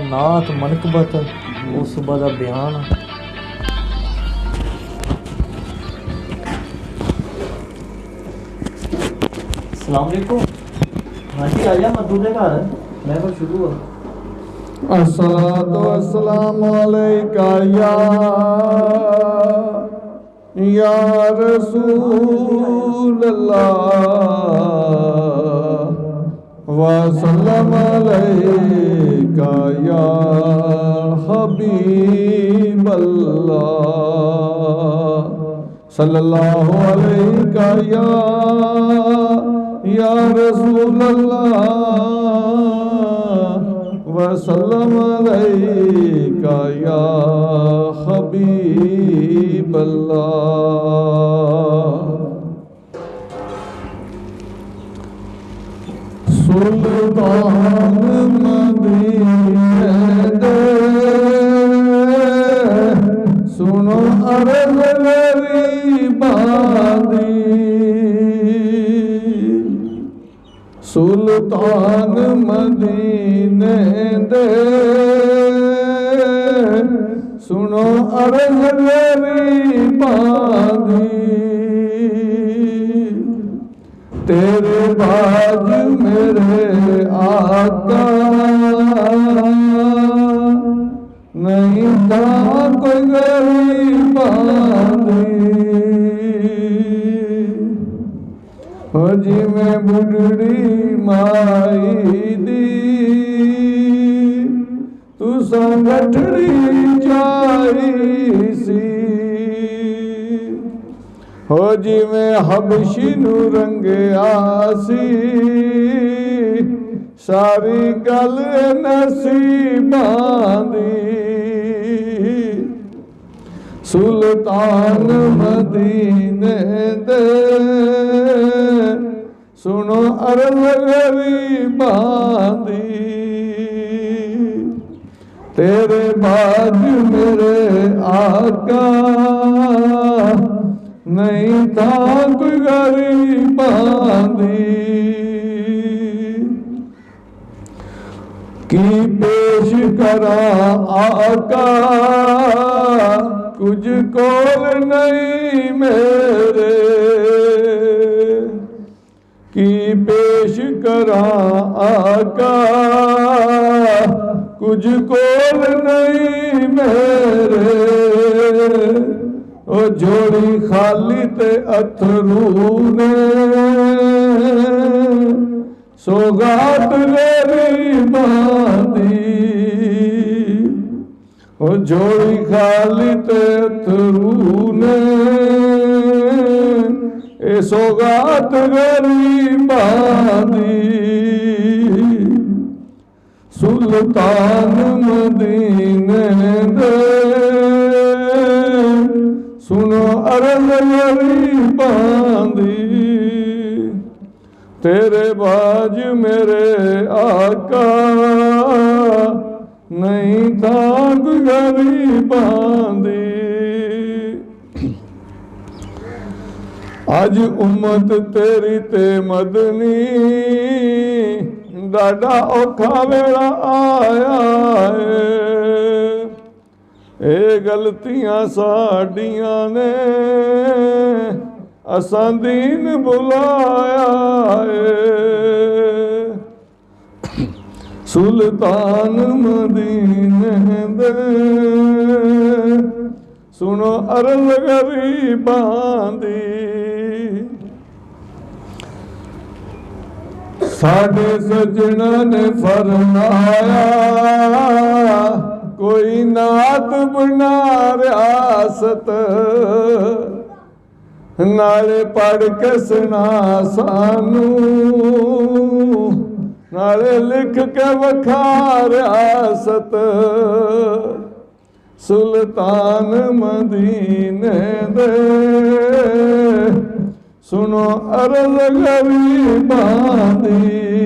نعت منقبت اس صبح دا بیان السلام علیکم ہاں جی آیا مدود گھر میں پر شروع ہوا الصلاۃ والسلام علیکہ یا رسول اللہ وسلم علیکہ یا حبیب اللہ صلی اللہ علیکہ یا رسول اللہ وسلم علیکہ یا حبیب اللہ سلطان مدینے دے سنو عرض غریباں دی سلطان مدینے دے سنو عرض غریباں دی تیرے باج میرے آقا نہیں تھا کوئی غریباں دی ہو جی میں بڑھڑی مائی دی تو سنگٹڑی چائی سی ہو جی میں حبشی نو رنگ آسی ساری گل نصیباں دی سلطان مدینے دے سنو عرض غریباں دی تیرے باج میرے آقا نہیں تھا کوئی غریباں دی کی پیش کراں آقا کچھ کول نہیں میرے کی پیش کراں آقا کچھ کول نہیں میرے او جوڑی خالی تے اتھرو نے سوگات غریباں دی او جوڑی خالی تے اتھرو نے اے سوگات غریباں دی سلطان مدینے دے سنو عرض غریباں دی تیرے باج میرے آقا نہیں تھا غریباں دی اج امت تیری تے مدنی ڈاڈا اوکھا ویڑا آیا ہے اے غلطیاں ساڈیاں نے اساں دین بلایا ہے سلطان مدینے دے سنو عرض غریباں دی ساڈے سجنا نے فرمایا کوئی نعت بنا ریاست نالے پڑھ کے سنا سانو نالے لکھ کے وکھا ریاست سلطان مدینے دے سنو عرض غریباں دی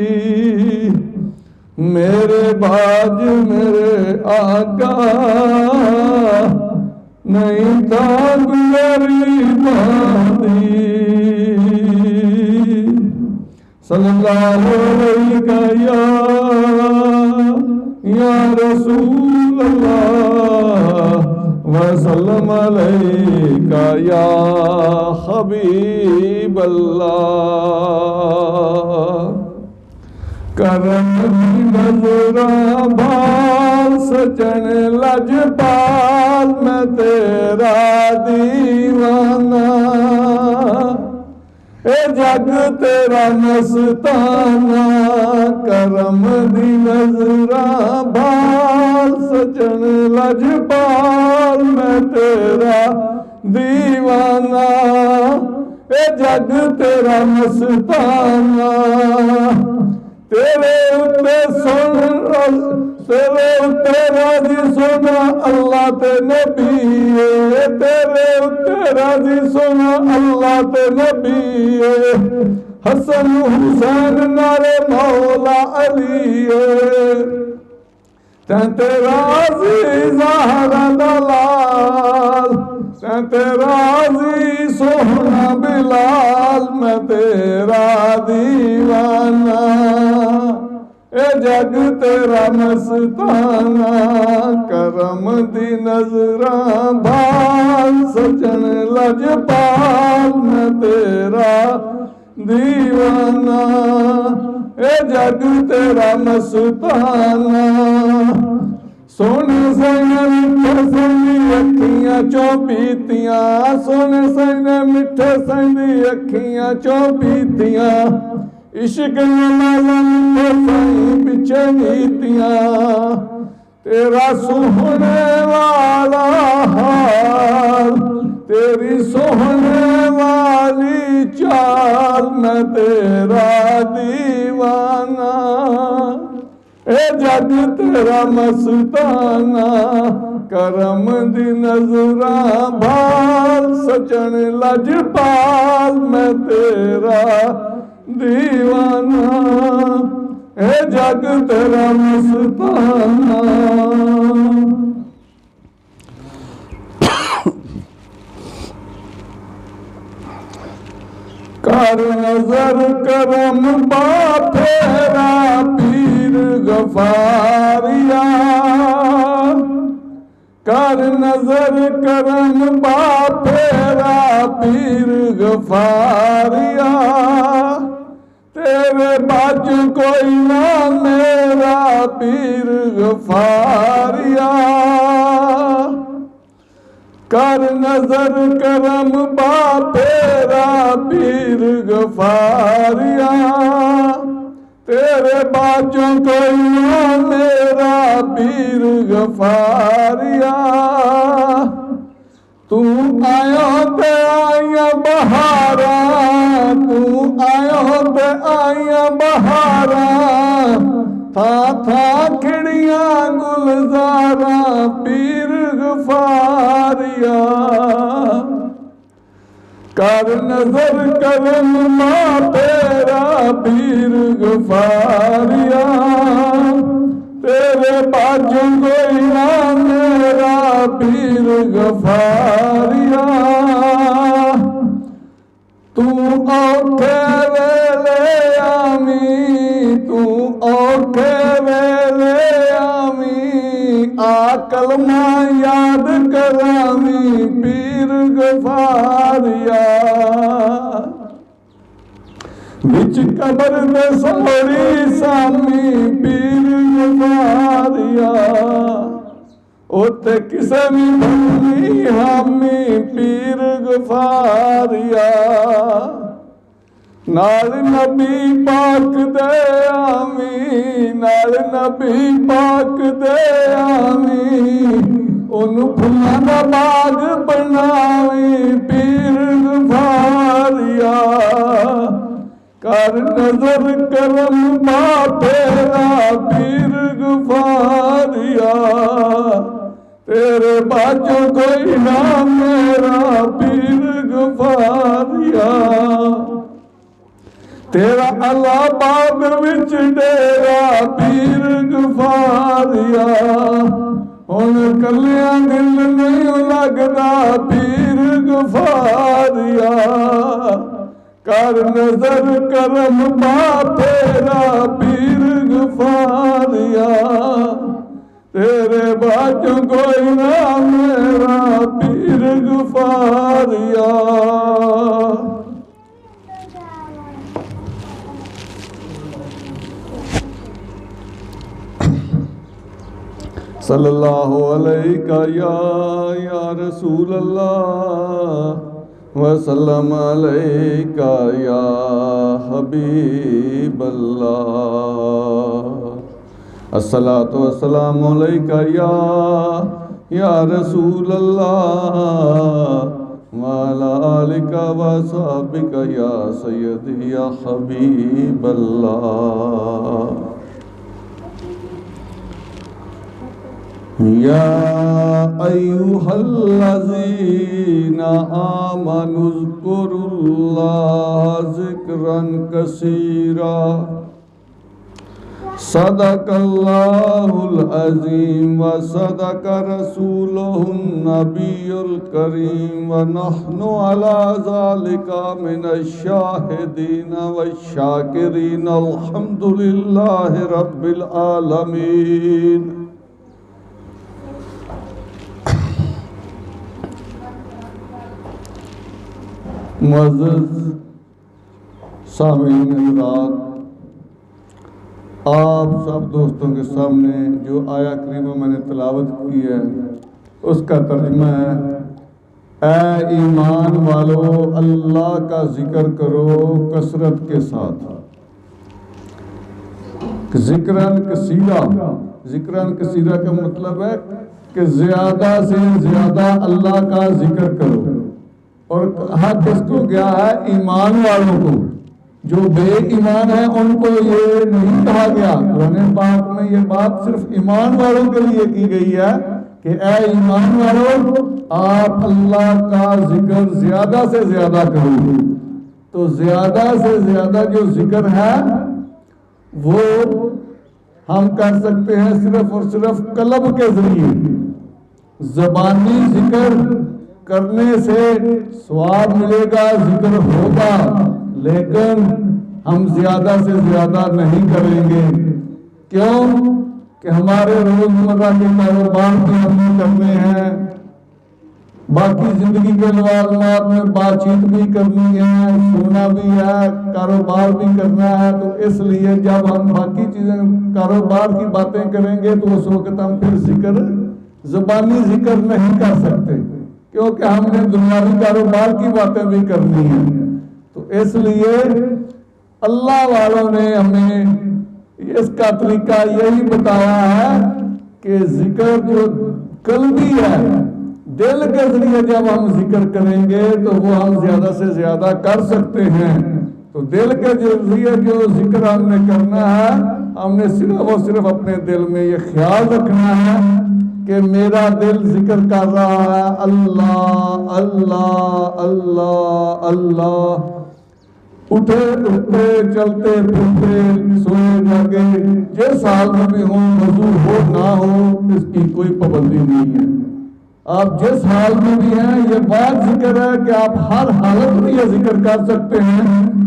میرے باج میرے آقا نہیں تھا غریباں دی صلی اللہ علیہ یا رسول اللہ وسلم علیکہ یا حبیب اللہ کرم دی نظراں بھال سجن لجپال میں تیرا دیوانہ اے جگ تیرا مستانہ کرم دی نظراں بھال سجن لجپال میں تیرا دیوانہ اے جگ تیرا مستانہ تیرے اتے راضی سونا اللہ تے نبی تیرے اتے راضی سونا اللہ تے نبی حسن حسین نارے مولا علی تے راضی زہرا دلال تے راضی سونا بلال میں تیرا دیوانہ اے جگ تیرا مستانہ کرم دی نظراں بھال سجن لجپال میں تیرا دیوانہ اے جگ تیرا مستانہ سونے سینے میٹھے سیندی اکھیاں چوں پیتیاں سونے سینے میٹھے سیندی اکھیاں چوں پیتیاں عشق نالا میٹھے سائیں پچھے نیتیاں تیرا سوہنے والا حال تیری سوہنے والی چال میں تیرا دیوانہ اے جگ تیرا مستانہ کرم دی نظراں بھال سجن لجپال میں تیرا دیوانہ اے جگ تیرا مستانہ کر نظر کرم با پھیرا پیر غفاریا کر نظر کرم با پھیرا پیر غفاریا تیرے بچ کوئی نہ میرا پیر غفاریا کر نظر کرم با تیرا پیر غفاریا باجوں کوئی نہ میرا پیر غفاریا تو آیا تے آیا بہارا تو آیا تے آیا بہارا تھا کھڑیاں گلزارا پیر غفاریا کر نظر کرم ماں تیرا پیر غفاریا تیرے باجوں کوئی نہ میرا پیر غفاریا تو اوکھے ویلے آمی تو اوکھے ویلے آمی آ کلمہ یاد کرامی پیر غفاریا وچ قبر دے سوڑی سامی پیر غفاریا اوتے کسے بھی بھنی حامی پیر غفاریا نال نبی پاک دے آمی نال نبی پاک دے آمی انہوں پھلانا باغ بناوی پیر غفاریا کر نظر کرم با تیرا پیر غفاریا تیرے باجوں کوئی نہ میرا پیر غفاریا تیرا اللہ باد وچ ڈیرا پیر غفاریا ہن کلیاں دل نہیں لگدا پیر غفاریا کر نظر کرم با تیرا پیر غفاریا تیرے باجوں کوئی نہ میرا پیر غفاریا صلی اللہ علیہ یا رسول اللہ وسلم علیکہ یا حبیب اللہ الصلاۃ والسلام علیکہ یا رسول اللہ وعلی آلکہ وصحبکہ یا سیدی یا حبیب اللہ یا ایوہا الذین آمنوا اذکروا اللہ ذکرا کثیرا صدق اللہ العظیم وصدق رسولہ النبی الکریم ونحن علی ذالک من الشاہدین والشاکرین الحمدللہ رب العالمین معزز سامعین حضرات آپ سب دوستوں کے سامنے جو آیا کریمہ میں نے تلاوت کی ہے اس کا ترجمہ ہے اے ایمان والو اللہ کا ذکر کرو کثرت کے ساتھ ذکرن کثیرہ کا مطلب ہے کہ زیادہ سے زیادہ اللہ کا ذکر کرو اور کہا کس کو گیا ہے ایمان والوں کو جو بے ایمان ہیں ان کو یہ نہیں کہا گیا قرآن پاک میں یہ بات صرف ایمان والوں کے لیے کی گئی ہے کہ اے ایمان والوں آپ اللہ کا ذکر زیادہ سے زیادہ کرو تو زیادہ سے زیادہ جو ذکر ہے وہ ہم کر سکتے ہیں صرف اور صرف قلب کے ذریعے زبانی ذکر کرنے سے ثواب ملے گا ذکر ہوگا لیکن ہم زیادہ سے زیادہ نہیں کریں گے کیوں کہ ہمارے روزمرہ کے کاروبار بھی ہم کرنے ہیں باقی زندگی کے لوازمات میں بات چیت بھی کرنی ہے سونا بھی ہے کاروبار بھی کرنا ہے تو اس لیے جب ہم باقی چیزیں کاروبار کی باتیں کریں گے تو اس وقت ہم پھر ذکر زبانی ذکر نہیں کر سکتے کیونکہ ہم نے دنیاوی کاروبار کی باتیں بھی کرنی ہیں تو اس لیے اللہ والوں نے ہمیں اس کا طریقہ یہی بتایا ہے کہ ذکر جو قلبی ہے، دل کے ذریعے جب ہم ذکر کریں گے تو وہ ہم زیادہ سے زیادہ کر سکتے ہیں. تو دل کے ذریعے جو ذکر ہم نے کرنا ہے، ہم نے صرف اور صرف اپنے دل میں یہ خیال رکھنا ہے کہ میرا دل ذکر کر رہا ہے اللہ اللہ اللہ اللہ. اٹھے اٹھتے چلتے پھرتے سوئے جاگے جس حال میں بھی ہوں، وضو ہو نہ ہو، اس کی کوئی پابندی نہیں ہے. آپ جس حال میں بھی ہیں، یہ بات ذکر ہے کہ آپ ہر حالت میں یہ ذکر کر سکتے ہیں،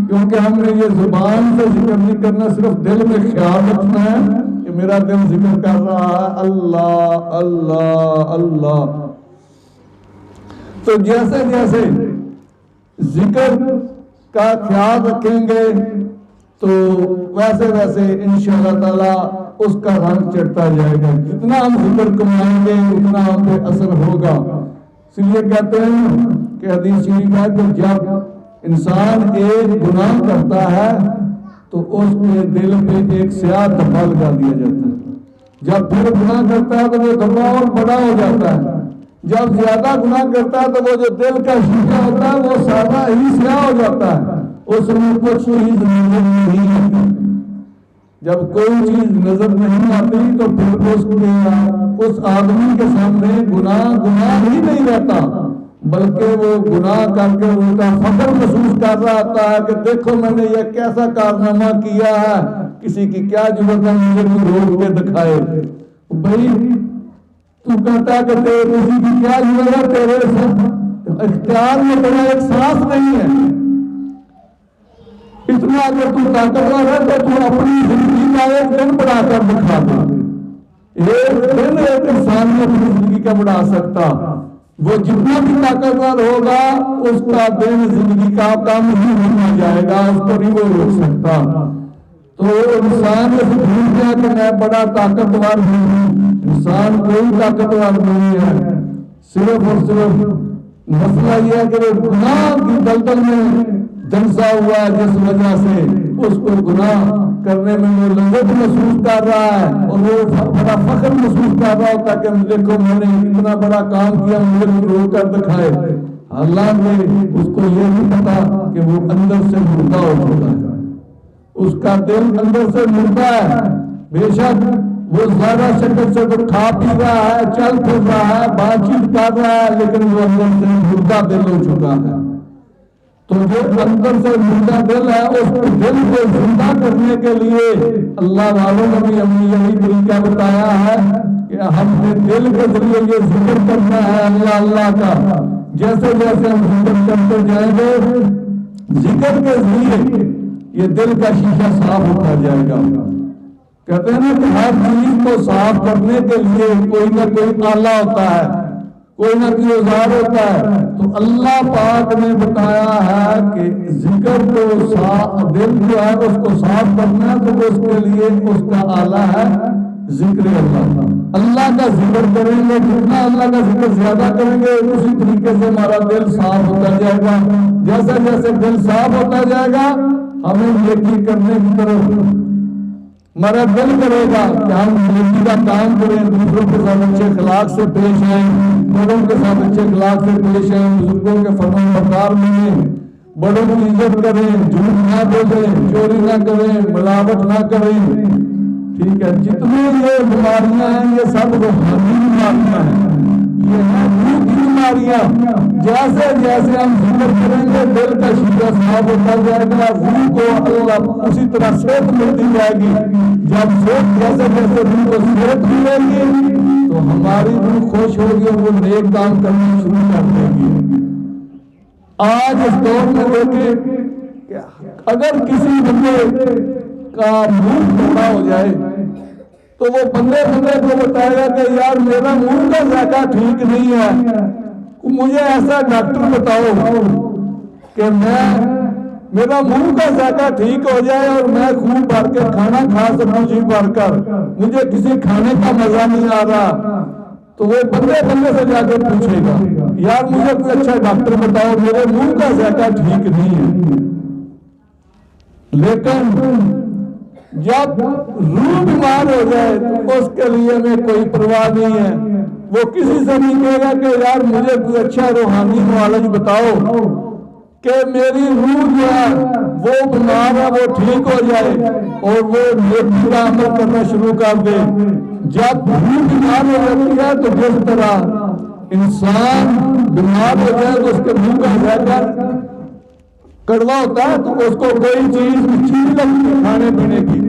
کیونکہ ہم نے یہ زبان سے ذکر نہیں کرنا، صرف دل میں خیال رکھنا ہے کہ میرا دل ذکر کر رہا ہے اللہ اللہ اللہ. تو جیسے جیسے ذکر کا خیال رکھیں گے تو ویسے ویسے انشاءاللہ تعالی اس کا رنگ چڑھتا جائے گا. جتنا ہم ذکر کمائیں گے اتنا ہم پہ اثر ہوگا. اس لیے کہتے ہیں کہ حدیث شریف ہے کہ جب انسان ایک گناہ کرتا ہے تو اس کے دل پہ ایک سیاہ دھبا لگا دیا جاتا ہے. جب پھر گناہ کرتا ہے تو وہ دھبا اور بڑا ہو جاتا ہے. جب زیادہ گناہ کرتا ہے تو وہ جو دل کا شیشہ ہوتا ہے وہ سادہ ہی سیاہ ہو جاتا ہے، اس میں کچھ چیز نظر نہیں آتی. جب کوئی چیز نظر نہیں آتی تو پھر اس آدمی کے سامنے گناہ ہی نہیں رہتا، بلکہ وہ گناہ کر کے ان کا فخر محسوس کر رہا ہوتا ہے کہ دیکھو میں نے یہ کیسا کارنامہ کیا ہے. کسی کی کیا ضرورت ہے مجھے کوئی روک کے دکھائے؟ بھائی تو کہتا ہے کہ کسی کی کیا ضرورت ہے، تیرے اختیار میں تیرا ایک سانس نہیں ہے. اتنا اگر تو طاقتور ہے تو تو اپنی زندگی کا ایک دن بڑھا کر دکھا دے. ایک دن ایک انسان نے اپنی زندگی کا بڑھا سکتا. وہ جتنا بھی طاقتور ہوگا اس کا دن زندگی کا کم ہی ہونا جائے گا، اس کو نہیں وہ روک سکتا. تو انسان اس بھول گیا کہ میں بڑا طاقتور ہوں. انسان کوئی طاقتور نہیں ہے. صرف اور صرف مسئلہ یہ ہے کہ وہ گناہ کی دلدل میں دھنسا ہوا ہے، جس وجہ سے اس کو گناہ کرنے میں وہ لذت محسوس کر رہا ہے اور وہ بڑا فخر محسوس کر رہا ہوتا ہے کہ دیکھو میں نے اتنا بڑا کام کیا، مجھے رو کر دکھائے. اللہ نے اس کو یہ نہیں پتا کہ وہ اندر سے مردہ ہو چکا ہے. اس کا دل اندر سے مردہ ہے. بے شک وہ ظاہرہ شکل سے تو کھا پی رہا ہے، چل پھر رہا ہے، بات چیت کر رہا ہے، لیکن وہ اندر سے مردہ دل ہو چکا ہے. تو جو اندر سے مردہ دل ہے اس دل کو زندہ کرنے کے لیے اللہ والوں نے بھی ہمیں یہی طریقہ بتایا ہے کہ ہم نے دل کے ذریعے یہ ذکر کرنا ہے اللہ اللہ کا. جیسے جیسے ہم ذکر کرتے جائیں گے ذکر کے ذریعے یہ دل کا شیشہ صاف ہوتا جائے گا. کہتے ہیں نا کہ ہر چیز کو صاف کرنے کے لیے کوئی نہ کوئی آلہ ہوتا ہے، کوئی نہ کوئی اوزار ہوتا ہے. تو اللہ پاک نے بتایا ہے کہ ذکر کو دل جو ہے اس کو صاف کرنا ہے تو اس کے لیے اس کا آلہ ہے ذکر اللہ. اللہ کا ذکر کریں گے، جتنا اللہ کا ذکر زیادہ کریں گے اسی طریقے سے ہمارا دل صاف ہوتا جائے گا. جیسے جیسے دل صاف ہوتا جائے گا ہمیں نیکی کرنے کی طرف ہمارا دل کرے گا کہ ہم نیکی کا کام کریں، دوسروں کے ساتھ اچھے اخلاق سے پیش آئیں، بڑوں کے ساتھ اچھے اخلاق سے پیش آئیں، بزرگوں کے فرمان بردار بنیں، بڑوں کی عزت کریں، جھوٹ نہ بولیں، چوری نہ کریں، ملاوٹ نہ کریں. ٹھیک ہے، جتنی یہ بیماریاں ہیں یہ سب روحانی بیماریاں ہیں، یہ ہیں روح کی بیماریاں. جیسے جیسے ہم ذکر کریں گے دل کا شیشہ صاف ہوتا جائے گا، روح کو اللہ اسی طرح صحت ملتی جائے گی. جب صحت جیسے جیسے روح کو صحت ملے گی تو ہماری روح خوش ہوگی اور وہ نیک کام کرنا شروع کر دے گی. آج اس دور میں دیکھیں کہ اگر کسی بندے کا منہ ٹھنڈا ہو جائے تو وہ بندے کو بتائے گا کہ یار میرا منہ کا ذائقہ ٹھیک نہیں ہے، مجھے ایسا ڈاکٹر بتاؤ کہ میرا منہ کا ذائقہ ٹھیک ہو جائے اور میں خوب بھر کے کھانا کھا سکوں جی بھر کر، مجھے کسی کھانے کا مزہ نہیں آ رہا. تو وہ بندے سے جا کے پوچھے گا یار مجھے کوئی اچھا ڈاکٹر بتاؤ، میرے منہ کا ذائقہ ٹھیک نہیں ہے. لیکن جب روح بیمار ہو جائے تو اس کے لیے میں کوئی پرواہ نہیں ہے، وہ کسی سے نہیں کہے گا کہ یار مجھے کوئی اچھا روحانی معالج بتاؤ کہ میری روح جو ہے وہ بیمار ہے وہ ٹھیک ہو جائے اور وہ نیکی کا عمل کرنا شروع کر دے۔ جب روح بیمار ہو جاتی ہے تو جس طرح انسان بیمار ہو جائے تو اس کے منہ کا ذائقہ کڑوا ہوتا ہے تو اس کو کوئی چیز اچھی نہیں لگتی کھانے پینے کی،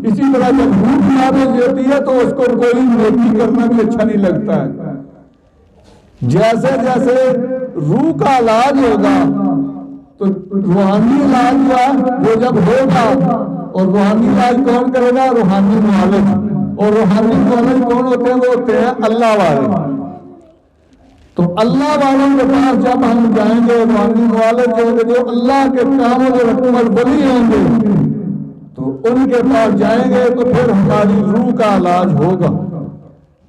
اسی طرح جب روح بیمار ہو جاتی ہے تو اس کو کوئی نیکی کرنا بھی اچھا نہیں لگتا ہے۔ جیسے جیسے روح کا علاج ہوگا تو روحانی علاج جو ہے وہ جب ہوگا، اور روحانی علاج کون کرے گا؟ روحانی معالج۔ اور روحانی معالج کون ہوتے ہیں؟ وہ ہوتے ہیں اللہ والے۔ تو اللہ والوں کے پاس جب ہم جائیں گے، روحانی معالج جو ہوگے جو اللہ کے کاموں کے رقمت ولی ہوں گے تو ان کے پاس جائیں گے تو پھر ہماری روح کا علاج ہوگا۔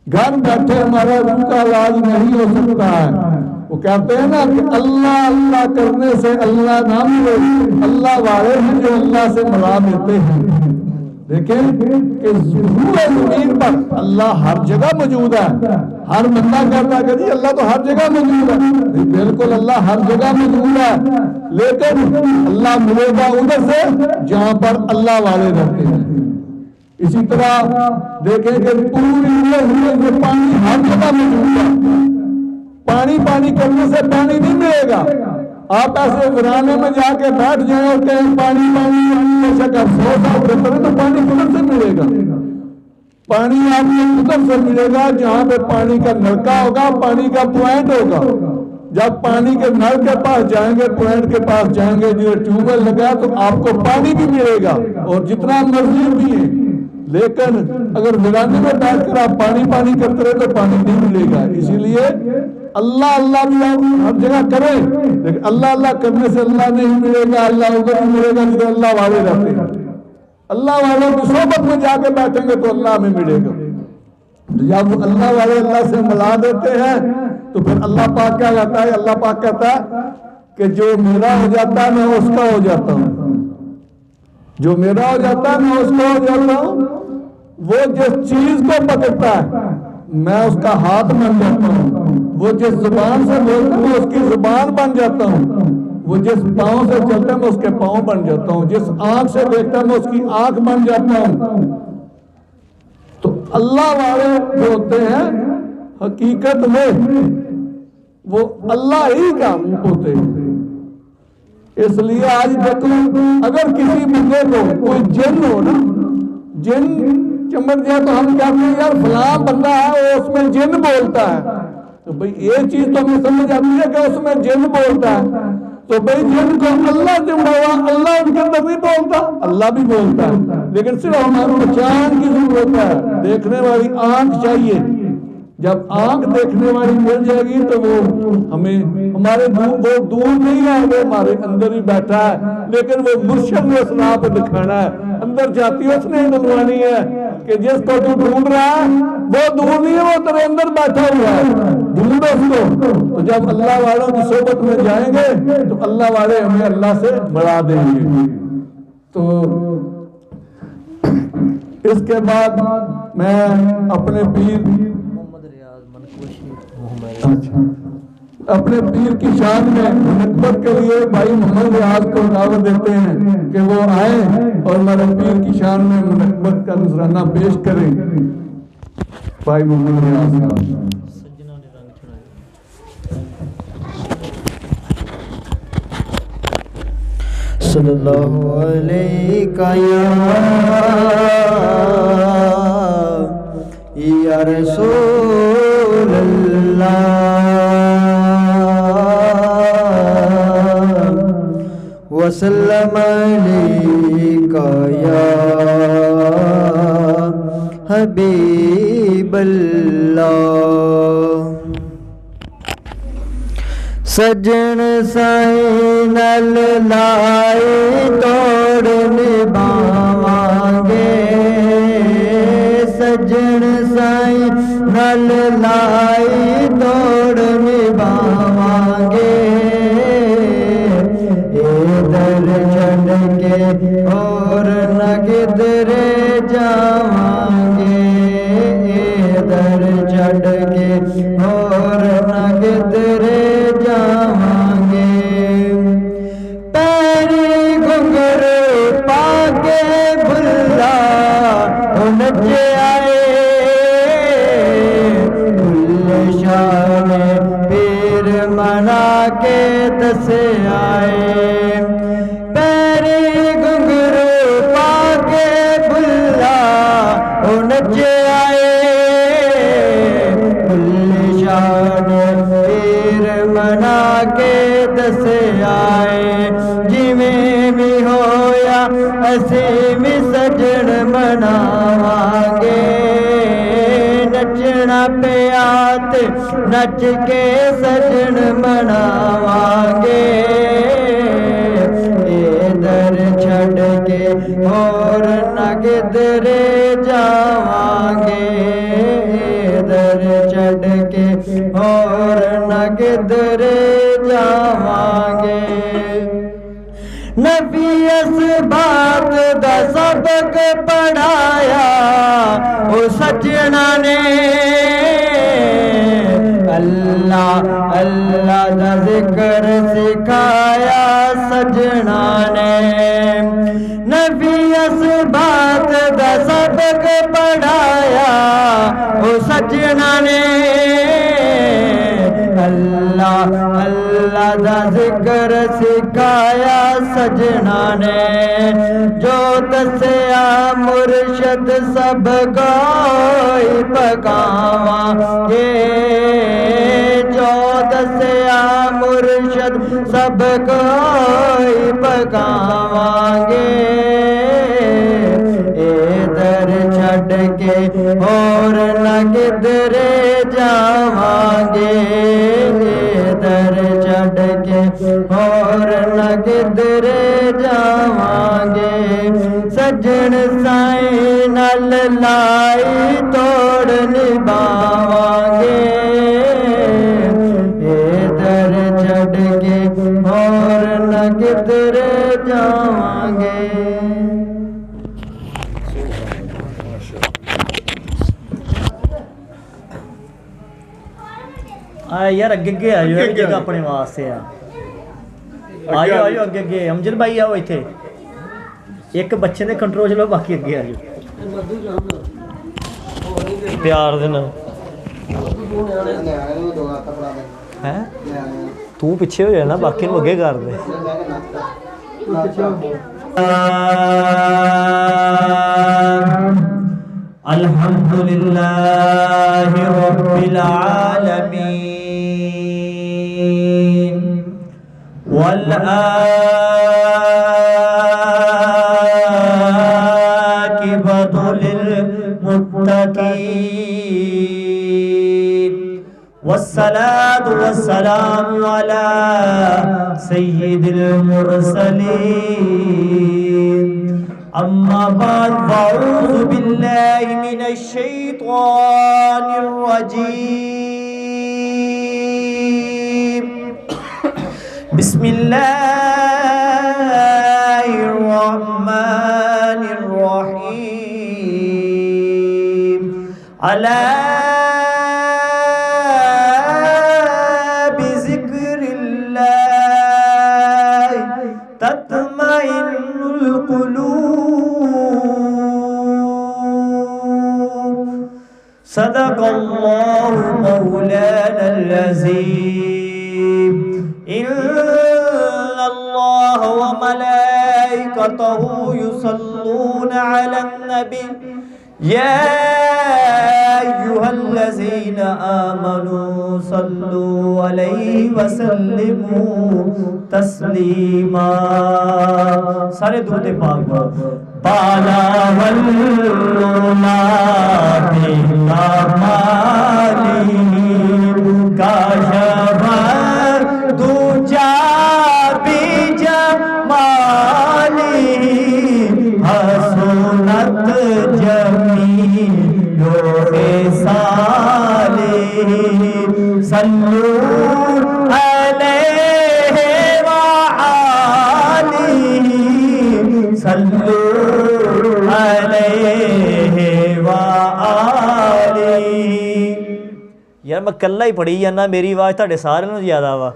گھر بیٹھے ہمارا روح کا علاج نہیں ہو سکتا ہے۔ وہ کہتے ہیں نا کہ اللہ اللہ کرنے سے اللہ نہ ملے، اللہ والے ہیں جو اللہ سے ملا دیتے ہیں۔ دیکھیں کہ روح زمین پر اللہ ہر جگہ موجود ہے۔ ہر بندہ کہتا ہے کہ جی اللہ تو ہر جگہ موجود ہے، بالکل اللہ ہر جگہ موجود ہے، لیکن اللہ ملے گا ادھر سے جہاں پر اللہ والے رہتے ہیں۔ اسی طرح دیکھیں کہ پوری پانی ہر جگہ موجود ہے۔ پانی پانی کرنے سے پانی نہیں ملے گا۔ آپ ایسے ویرانے میں جا کے بیٹھ جائیں اور کہیں پانی پانی بے شک آپ 100 سال رہتے تو پانی کدھر سے ملے گا؟ پانی آپ کو ادھر سے ملے گا جہاں پہ پانی کا نلکا ہوگا، پانی کا پوائنٹ ہوگا۔ جب پانی کے نل کے پاس جائیں گے، پوائنٹ کے پاس جائیں گے، جو ٹیوب ویل لگا تو آپ کو پانی بھی ملے گا اور جتنا مرضی بھی ہے۔ لیکن اگر ویرانے میں بیٹھ کر آپ پانی پانی کرتے رہے تو پانی نہیں ملے گا۔ اسی لیے اللہ اللہ بھی آپ ہر جگہ کریں، لیکن اللہ اللہ کرنے سے اللہ نہیں ملے گا، اللہ ادھر نہیں ملے گا جدھر اللہ والے رہتے ہیں۔ اللہ والوں کی صحبت میں جا کے بیٹھیں گے تو اللہ ہمیں ملے گا۔ جب اللہ والے اللہ سے ملا دیتے ہیں تو پھر اللہ پاک کیا کہتا ہے؟ اللہ پاک کہتا ہے کہ جو میرا ہو جاتا ہے میں اس کا ہو جاتا ہوں، جو میرا ہو جاتا ہے میں اس کا ہو جاتا ہوں۔ وہ جس چیز کو پکڑتا ہے میں اس کا ہاتھ بن جاتا ہوں، وہ جس زبان سے بولتا ہے میں اس کی زبان بن جاتا ہوں، وہ جس پاؤں سے چلتا ہے میں اس کے پاؤں بن جاتا ہوں، جس آنکھ سے دیکھتا ہے میں اس کی آنکھ بن جاتا ہوں۔ تو اللہ والے جو ہوتے ہیں حقیقت میں وہ اللہ ہی کا روپ ہوتے ہیں۔ اس لیے آج دیکھو اگر کسی بندے کو کوئی جن ہو نا، جن چمٹ جائے تو ہم کہتے ہیں یار فلاں بندہ ہے وہ اس میں جن بولتا ہے، تو بھئی یہ چیز تو ہمیں سمجھ آتی ہے کہ اس میں جن بولتا ہے، تو بھئی جن کو اللہ جمع ہوا، اللہ ان کے اندر نہیں بولتا، اللہ بھی بولتا ہے، لیکن صرف ہماری پہچان کی ضرورت ہے، دیکھنے والی آنکھ چاہیے۔ جب آنکھ دیکھنے والی مل جائے گی تو وہ ہمیں ہمارے وہ دور نہیں ہے، وہ ہمارے اندر ہی بیٹھا ہے، لیکن وہ مرشد نے اس راہ پہ دکھانا ہے، اندر جاتی اس نے دلوانی ہے کہ جس کو تو ڈھونڈ رہا ہے وہ دور نہیں ہے، وہ تیرے اندر بیٹھا ہوا ہے، ڈھونڈ اس کو۔ تو جب اللہ والوں کی صحبت میں جائیں گے تو اللہ والے ہمیں اللہ سے ملا دیں گے۔ تو اس کے بعد میں اپنے پیر کی شان میں منقبت کے لیے بھائی محمد ریاض کو دعوت دیتے ہیں کہ وہ آئیں اور ہمارے پیر کی شان میں منقبت کا نذرانہ پیش کریں۔ بھائی محمد ریاض کا صلی اللہ علیہ یا رسول اللہ وسلم علیکہ یا حبیب اللہ۔ سجن سائیں نل لائے توڑ نبھاواں گے، سجن سائیں نل لائے توڑ نبھاواں گے، ادھر چھڑ کے اور نہ کدھر ਵੀ ਸਜਣ ਮਨਾਵਾਂਗੇ ਨੱਚਣਾ ਪਿਆ ਤੇ ਨੱਚ ਕੇ ਸਜਣ ਮਨਾਵਾਂਗੇ ਦਰ ਛੱਡ ਕੇ ਹੋਰ ਨਾ ਕਿਧਰੇ ਜਾਵਾਂਗੇ ਦਰ ਛੱਡ ਕੇ ਹੋਰ ਨਾ ਕਿਧਰੇ ਜਾਵਾਂਗੇ نبی اس بات دا سبق پڑھایا او سجنا نے اللہ اللہ دا ذکر سکھایا سجنا نے نبی اس بات دا سبق پڑھایا او سجنا نے اللہ اللہ دا ذکر سکھایا سجنا نے جو دسیا مرشد سب کوئی پکاواں گے جو دسیا مرشد سب کوئی پکاواں گے ادھر چھڈ کے اور نہ کدھرے جاواں گے ادھر چھڈ کے اور نہ کدھرے جاواں گے سجن سائیں نال لائی توڑ نبھاواں گے ادھر چھڈ کے اور نہ کدھرے جاواں گے یار اگے اگے آ جاؤ جگہ اپنے واسطے آ جاؤ اگے اگے امجد بھائی آؤ اتنے ایک بچے دے کنٹرول چلو باقی اگے آ جاؤ پیار دے نال ہیں تو پیچھے ہو جائے نا باقی نو اگے کر دے الحمدللہ رب العالمین والعاقبۃ للمتقین والصلاة والسلام علی سید المرسلین اما بعد فاعوذ باللہ من الشیطان الرجیم بسم اللہ الرحمن الرحیم الا بذکر اللہ تطمئن القلوب صدق اللہ مولانا العظیم ان اللہ وملائکتہ یصلون علی النبی یا ایھا الذین آمنوا صلوا علیہ وسلموا تسلیما سارے درود پاک بالا والمولاد کمالی کاشف دوجا بجمالی حسنت جمیل خصالی صلوا علیہ وآلہ صلوا علیہ وآلہ یار میں کلا ہی پڑھی جانا میری آواز تھوڑے سارے نوں زیادہ وا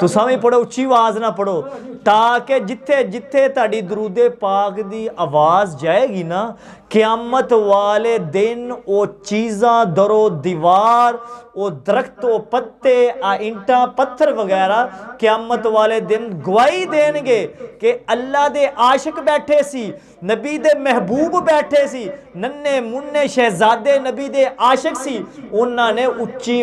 تساں وی پڑھو اچھی آواز نہ پڑھو تاکہ جتھے جتھے تہاڈی درود پاک دی آواز جائے گی نا قیامت والے دن او چیزاں درو دیوار او درخت او پتے اینٹاں پتھر وغیرہ قیامت والے دن گواہی دین گے کہ اللہ دے عاشق بیٹھے سی نبی دے محبوب بیٹھے سی ننے مننے شہزادے نبی دے عاشق سی انہاں نے اچھی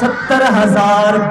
70,000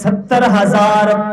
70,000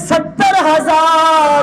70,000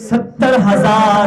70,000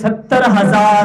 70,000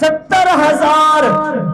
70,000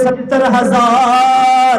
70,000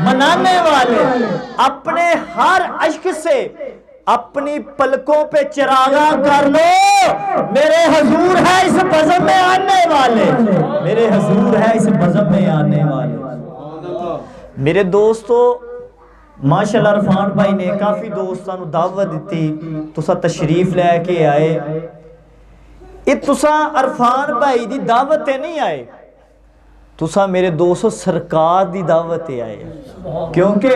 منانے والے، اپنے ہر اشک سے اپنی پلکوں پہ چراغاں کر لو، میرے حضور ہے اس بزم میں آنے والے، میرے حضور ہے اس بزم میں آنے والے۔ میرے دوستو ماشاءاللہ عرفان بھائی نے کافی دوستاں نو دعوت دیتی، تسا تشریف لے کے آئے، یہ تسا عرفان بھائی دی دعوت تے نہیں آئے، تسا میرے دوستو سرکار دی دعوت تے آئے، کیونکہ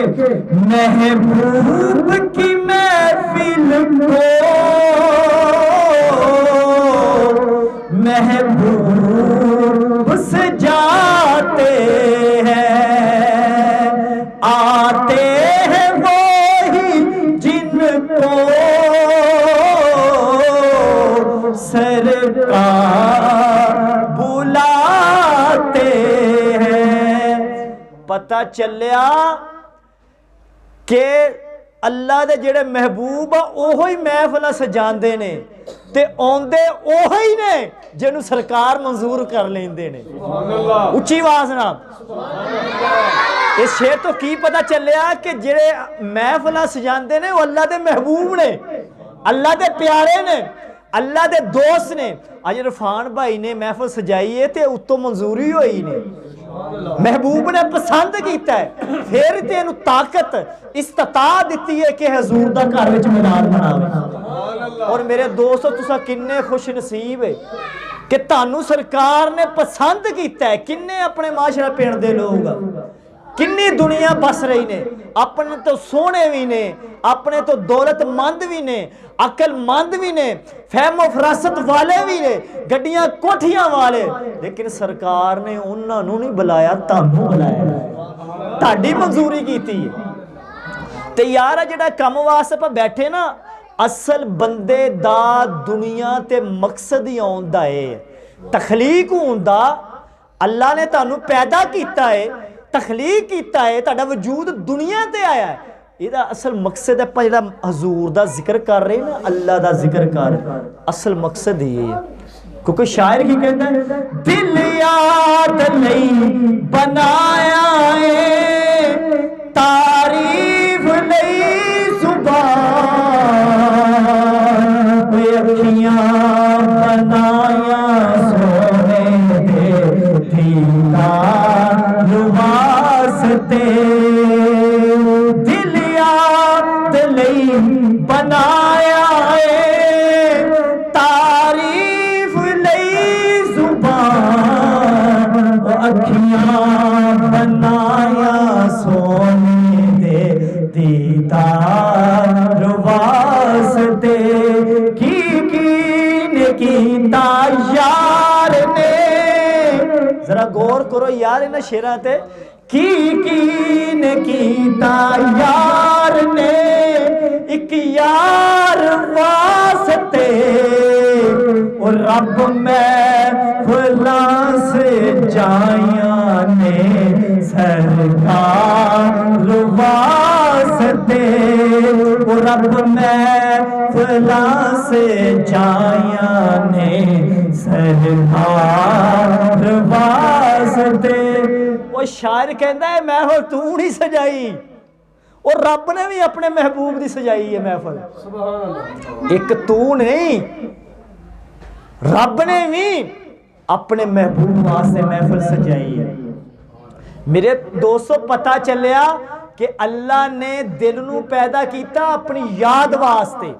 محبوب کی محفل کو محبوب سے جاتے ہیں، آتے ہیں وہی جن کو سرکار بلاتے ہیں۔ پتہ چلیا کہ اللہ دے جڑے محبوب اوہی محفل سجاندے نے تے اوندے اوہی نے جنوں سرکار منظور کر لیندے نے۔ اچھی آواز نہ اس شعر تو کی پتہ چلیا کہ جڑے محفل سجاندے نے وہ اللہ دے محبوب نے، اللہ دے پیارے نے، اللہ دے دوست نے۔ اج عرفان بھائی نے محفل سجائی ہے تے اتوں منظوری ہوئی نے، محبوب نے پسند کیتا ہے، پھر تے انہوں طاقت استطاعت دیتی ہے کہ حضور دا گھر وچ میلاد مناوے۔ اور میرے دوستو تسا کنے خوش نصیب ہے کہ تانوں سرکار نے پسند کیتا ہے۔ کنے اپنے معاشرہ پنڈ دے لوگ، کنی دنیا بس رہی نے، اپنے تو سونے بھی نے، اپنے تو دولت مند بھی نے، عقل مند بھی نے، فہم و فراست والے بھی نے، گڈیاں کوٹھیاں والے، لیکن سرکار نے انہاں نوں نہیں بلایا، تانوں بلایا، تہاڈی منظوری کیتی ہے۔ تے یار جڑا کم واسطے پہ بیٹھے نا، اصل بندے دا دنیا تے مقصد ہی آندا ہے، تخلیق ہوندا، اللہ نے تانوں پیدا کیتا ہے، تخلیق کیتا ہے، تہاڈا وجود دنیا تے آیا ہے، یہ دا اصل مقصد ہے۔ پا جڑا حضور دا ذکر کر رہے نا، اللہ دا ذکر کر رہے، اصل مقصد یہ ہے۔ کیونکہ شاعر کی کہتا ہے دل یاد نہیں بنایا ہے، تعریف نہیں زبان، اکھیاں بنایا سونے دے دیدار واسطے، دل یاد نہیں بنایا ہے، تعریف نہیں زبان، اکھیاں بنایا سونے دے دیدار واسطے، کیتا یار نے، ذرا غور کرو یار انہاں شعراں تے، نے کیتا یار نے، ایک یار واسطے، اور رب محفلاں سے جائیاں نے، سرکار واسطے، اور رب محفلاں سے جائیاں نے، سرکار واسطے۔ وہ شاعر کہندا ہے محفل تو نہیں سجائی، اور رب نے بھی اپنے محبوب دی سجائی ہے محفل، ایک تو نہیں، رب نے بھی اپنے محبوب واسطے محفل سجائی ہے۔ میرے دوستو پتہ چلیا کہ اللہ نے دل نو پیدا کیتا اپنی یاد واسطے،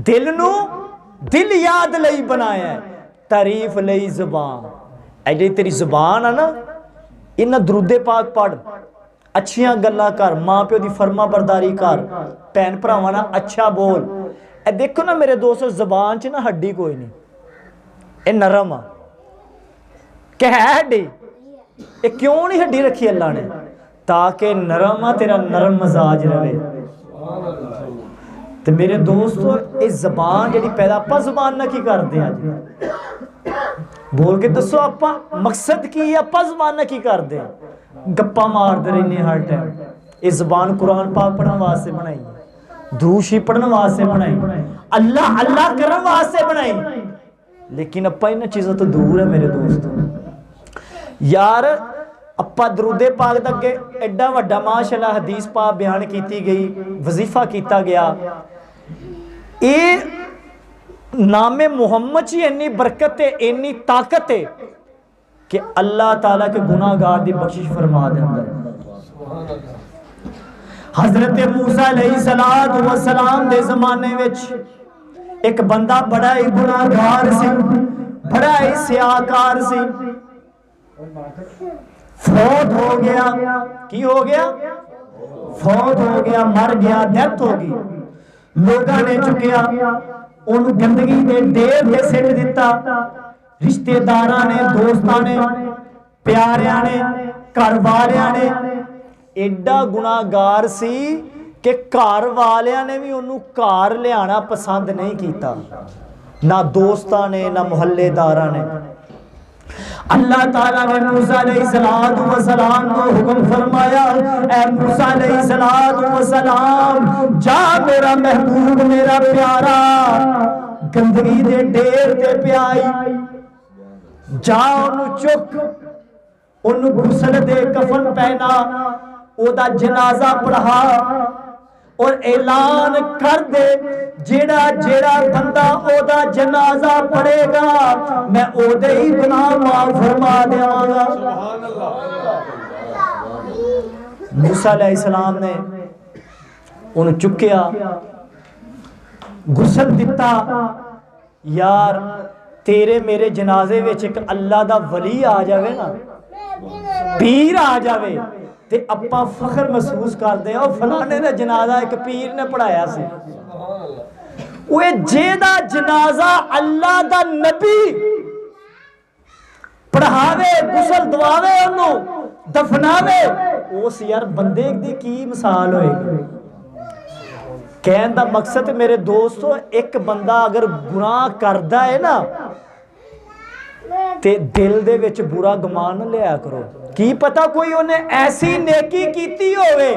دل یاد لئی بنایا ہے، تعریف لئی زبان۔ اے جی تیری زبان ہے نا، انہاں درود پاک پڑھ، اچھیاں گلاں کر، ماں پیو دی فرما برداری کر، بہن بھراواں نال اچھا بول۔ اے دیکھو نا میرے دوستو زبان چ نا ہڈی کوئی نہیں، اے نرم آ کہ ہے ہڈی، اے کیوں نہیں ہڈی رکھی اللہ نے؟ تاکہ نرم آ تیرا نرم مزاج رہے۔ تو میرے دوستو اس زبان جڑی پیدا، اپا زبان نہ کی کر دیں آج بول کے دسو، اپا مقصد کی ہے، اپا زبان نہ کی کر دیں، گپا مار دے رہنے ہر ٹائم۔ اس زبان قرآن پاک پڑھنے واسطے بنائی، دروشی پڑھنے واسطے بنائی، اللہ اللہ کرنے واسطے بنائی، لیکن اپا انہاں چیزوں تو دور ہے میرے دوستو۔ یار اپا درود پاک دے اگے ایڈا وڈا ماشاءاللہ حدیث پاک بیان کیتی گئی، وظیفہ کیتا گیا. اے نام محمد چی انی برکت ہے، انی طاقت ہے کہ اللہ تعالیٰ کے گناہ گار دی بخشش فرما دیتا ہے. حضرت موسیٰ علیہ السلام دے زمانے وچ ایک بندہ بڑا ہی گناہ گار سی، بڑا ہی سیاکار سی، فوت ہو گیا. کی ہو گیا؟ فوت ہو گیا، مر گیا، ڈیتھ ہو گئی. لوگاں نے چکیا انہوں گندگی دے ڈیر تے سٹ دیتا. رشتہ داراں نے، دوستاں نے، پیاریاں نے، گھر والیاں نے. ایڈا گناہ گار سی کہ گھر والیاں نے بھی انہوں گھر لے آنا پسند نہیں کیتا، نہ دوستاں نے نہ محلے داراں نے. اللہ تعالیٰ نے موسیٰ علیہ السلام کو حکم فرمایا، اے موسیٰ علیہ السلام جا، میرا محبوب میرا پیارا گندگی دے ڈیر تے پیائی، جا انہوں چک، انہوں غسل دے، کفن پہنا، او دا جنازہ پڑھا اور اعلان کر دے جیڑا جیڑا بندہ او دا جنازہ پڑھے گا میں او دے ہی گناہ معاف فرما دیاں گا. موسیٰ علیہ السلام نے انہوں چکیا، غسل دیتا. یار تیرے میرے جنازے وچ ایک اللہ دا ولی آ جاوے نا، پیر آ جاوے تے اپا فخر محسوس کر دے او فلانے دا جنازہ ایک پیر نے پڑھایا سی. اوے جیدہ جنازہ اللہ دا نبی پڑھاوے، غسل دواوے، انہوں دفناوے، اس یار بندے دی کی مثال ہوئے گی. کہن دا مقصد میرے دوستو، ایک بندہ اگر گناہ کردہ ہے نا تے دل دے وچ برا گمان نہ لیا کرو. کی پتہ کوئی انہیں ایسی نیکی کیتی ہوئے